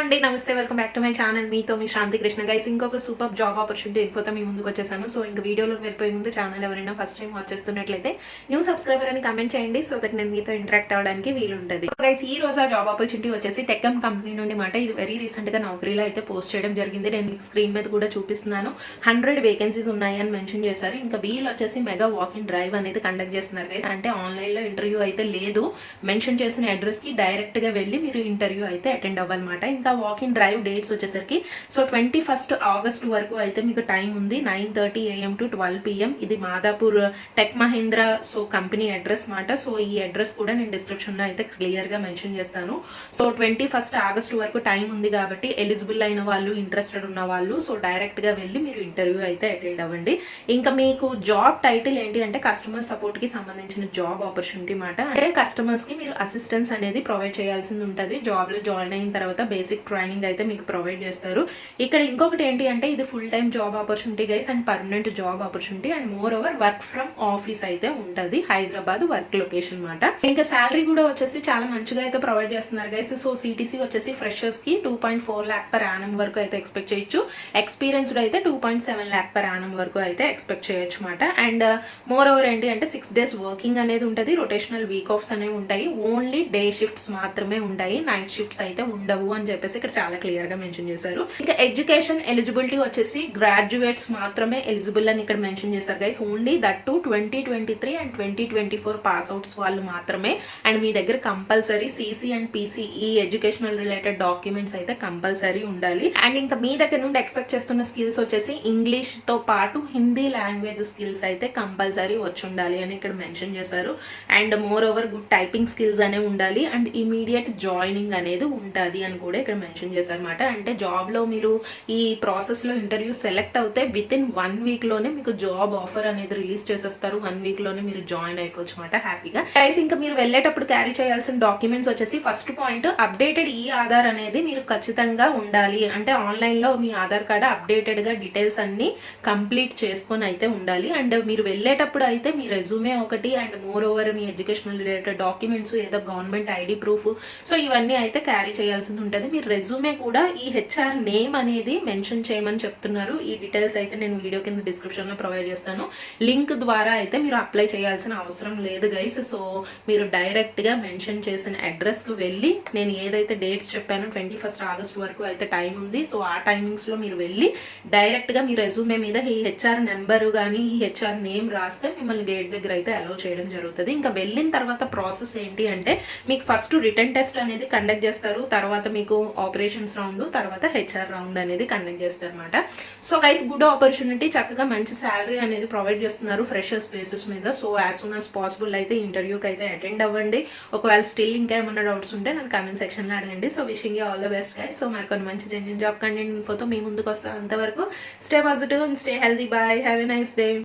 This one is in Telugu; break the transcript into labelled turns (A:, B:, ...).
A: అండి నమస్తే welcome back to my channel మీతో మీ శాంతి కృష్ణ గైస్ ఇంకొక సూపర్ జాబ్ ఆపర్చునిటీ ఇన్ఫోతో మీ ముందుకు వచ్చేసాను. సో ఇంకా వీడియోలోకి వెళ్ళిపోయే ముందు ఛానల్ ఎవరైనా ఫస్ట్ టైం వాచ్ చేస్తున్నట్లయితే న్యూ సబ్స్క్రైబర్ అని కమెంట్ చేయండి సో దట్ నేను మీతో ఇంటరాక్ట్ అవ్వడానికి వీలుంటుంది. గైస్ ఈ రోజు ఆ జాబ్ ఆపర్చునిటీ వచ్చేసి టెక్కమ్ కంపెనీ నుండి మాట. ఇది వెరీ రీసెంట్ గా నౌకరీలో అయితే పోస్ట్ చేయడం జరిగింది. నేను స్క్రీన్ మీద కూడా చూపిస్తున్నాను. 100 వేకెన్సీస్ ఉన్నాయి అని మెన్షన్ చేశారు. ఇంకా వీళ్ళు వచ్చేసి మెగా వాక్ ఇన్ డ్రైవ్ అనేది కండక్ట్ చేస్తున్నారు గైస్. అంటే ఆన్లైన్ లో ఇంటర్వ్యూ అయితే లేదు, మెన్షన్ చేసిన అడ్రస్ కి డైరెక్ట్ గా వెళ్ళి మీరు ఇంటర్వ్యూ అయితే అటెండ్ అవ్వాలన్నమాట. ఇంకా వాక్ ఇన్ డ్రైవ్ డేట్స్ వచ్చేసరికి సో 21 ఆగస్ట్ వరకు అయితే మీకు టైం ఉంది. 9:30 AM to 12 PM. ఇది Madhapur tech Mahindra so company address మాట. సో ఈ అడ్రస్ కూడా నేను డిస్క్రిప్షన్ లో అయితే క్లియర్ గా మెన్షన్ చేస్తాను. సో 21 ఆగస్ట్ వరకు టైం ఉంది కాబట్టి ఎలిజిబుల్ అయిన వాళ్ళు, ఇంట్రెస్టెడ్ ఉన్న వాళ్ళు సో డైరెక్ట్ గా వెళ్ళి మీరు ఇంటర్వ్యూ అయితే అటెండ్ అవ్వండి. ఇంకా మీకు జాబ్ టైటిల్ ఏంటి అంటే కస్టమర్ సపోర్ట్ కి సంబంధించిన జాబ్ ఆపర్చునిటీ మాట. అంటే కస్టమర్స్ కి మీరు అసిస్టెన్స్ అనేది ప్రొవైడ్ చేయాల్సింది ఉంటుంది. జాబ్ లో జాయిన్ అయిన తర్వాత బేసిక్ ట్రైనింగ్ అయితే మీకు ప్రొవైడ్ చేస్తారు. ఇక్కడ ఇంకొకటి ఏంటి అంటే ఇది full time job opportunity guys and permanent job opportunity and more over work from office అయితే ఉంటది. హైదరాబాద్ వర్క్ లొకేషన్ మాట. ఇంకా శాలరీ కూడా వచ్చేసి చాలా మంచిగా అయితే ప్రొవైడ్ చేస్తున్నారు గైస్. సో సిటీసీ వచ్చేసి ఫ్రెషర్స్ కి 2.4 lakh per annum వరకు అయితే ఎక్స్పెక్ట్ చేయొచ్చు. ఎక్స్పీరియన్స్డ్ అయితే 2.7 lakh per annum వరకు అయితే ఎక్స్పెక్ట్ చేయొచ్చు మాట. అండ్ మోర్ ఓవర్ ఏంటి అంటే 6 days వర్కింగ్ అనేది ఉంటుంది. రొటేషనల్ వీక్ ఆఫ్స్ అనేవి ఉంటాయి. ఓన్లీ డే షిఫ్ట్స్ మాత్రమే ఉంటాయి, నైట్ షిఫ్ట్స్ అయితే ఉండవు అని చెప్పేసి ఇక్కడ చాలా క్లియర్ గా మెన్షన్ చేశారు. ఇంకా ఎడ్యుకేషన్ ఎలిజిబిలిటీ వచ్చేసి గ్రాడ్యుయేట్స్ మాత్రమే ఎలిజిబుల్ అని ఇక్కడ మెన్షన్ చేశారు guys. Only that to 2023 and 2024 pass outs వాళ్ళు మాత్రమే. అండ్ మీ దగ్గర కంపల్సరీ సిసి అండ్ పిసి ఈ ఎడ్యుకేషనల్ రిలేటెడ్ డాక్యుమెంట్స్ అయితే కంపల్సరీ ఉండాలి. అండ్ ఇంకా మీ దగ్గర నుండి ఎక్స్పెక్ట్ చేస్తున్న స్కిల్స్ వచ్చేసి ఇంగ్లీష్ తో పాటు హిందీ లాంగ్వేజ్ స్కిల్స్ అయితే కంపల్సరీ వచ్చి ఉండాలి అని ఇక్కడ మెన్షన్ చేశారు. And more over good typing skills అనేవి ఉండాలి అండ్ ఇమీడియట్ జాయినింగ్ అనేది ఉంటుంది అని కూడా ఇక్కడ మెన్షన్ చేశారు అనమాట. అంటే జాబ్ లో మీరు ఈ ప్రాసెస్ లో ఇంటర్వ్యూ సెలెక్ట్ అవుతే విత్ ఇన్ 1 week లోనే మీకు జాబ్ ఆఫర్ అనేది రిలీజ్ చేసేస్తారు. 1 week లోనే మీరు జాయిన్ అయిపోవచ్చు అనమాట హ్యాపీగా. గైస్ ఇంకా మీరు వెళ్ళేటప్పుడు క్యారీ చేయాల్సిన డాక్యుమెంట్స్ వచ్చేసి ఫస్ట్ పాయింట్ అప్డేటెడ్ ఈ ఆధార్ అనేది మీరు ఖచ్చితంగా ఉండాలి. అంటే ఆన్లైన్ లో మీ ఆధార్ కార్డు అప్డేటెడ్ గా డీటెయిల్స్ అన్ని కంప్లీట్ చేసుకొని అయితే ఉండాలి. అండ్ మీరు వెళ్ళేటప్పుడు అయితే మీ రెజ్యూమే ఒకటి and more over me educational related documents ఏదో గవర్నమెంట్ ఐడి ప్రూఫ్ సో ఇవన్నీ అయితే క్యారీ చేయాల్సి ఉంటుంది. మీరు రెజ్యూమే కూడా ఈ హెచ్ఆర్ నేమ్ అనేది మెన్షన్ చేయమని చెప్తున్నారు. ఈ డీటెయిల్స్ అయితే నేను వీడియో కింద డిస్క్రిప్షన్ లో ప్రొవైడ్ చేస్తాను. లింక్ ద్వారా అయితే మీరు అప్లై చేయాల్సిన అవసరం లేదు గైస్. సో మీరు డైరెక్ట్ గా మెన్షన్ చేసిన అడ్రస్ కు వెళ్ళి నేను ఏదైతే డేట్స్ చెప్పానో 21 ఆగస్ట్ వరకు అయితే టైం ఉంది. సో ఆ టైమింగ్స్ లో మీరు వెళ్ళి డైరెక్ట్ గా మీ రెజ్యూమే మీద ఈ హెచ్ఆర్ నెంబర్ కానీ ఈ హెచ్ఆర్ నేమ్ రాస్తే మిమ్మల్ని గేట్ దగ్గర అయితే అలౌ చేయడం జరుగుతుంది. ఇంకా వెళ్ళిన తర్వాత ప్రాసెస్ ఏంటి అంటే మీకు ఫస్ట్ రిటర్న్ టెస్ట్ అనేది కండక్ట్ చేస్తారు. తర్వాత మీకు ఆపరేషన్స్ రౌండ్, తర్వాత హెచ్ఆర్ రౌండ్ అనేది కండక్ట్ చేస్తారు అనమాట. సో గైస్ గుడ్ ఆపర్చునిటీ, చక్కగా మంచి శాలరీ అనేది ప్రొవైడ్ చేస్తున్నారు ఫ్రెషర్స్ బేసిస్ మీద. So as soon as possible అయితే ఇంటర్వ్యూకి అయితే అటెండ్ అవ్వండి. ఒకవేళ స్టిల్ ఇంకా ఏమన్నా డౌట్స్ ఉంటే నాకు కామెంట్ సెక్షన్ లో అడగండి. So wishing you all the best guys. So మరి కొన్ని మంచి జెన్యూన్ జాబ్ కంటెంట్ ఇన్ఫోతో మీ ముందుకు వస్తాను. అంతవరకు stay positive and stay healthy. Bye, have a nice day.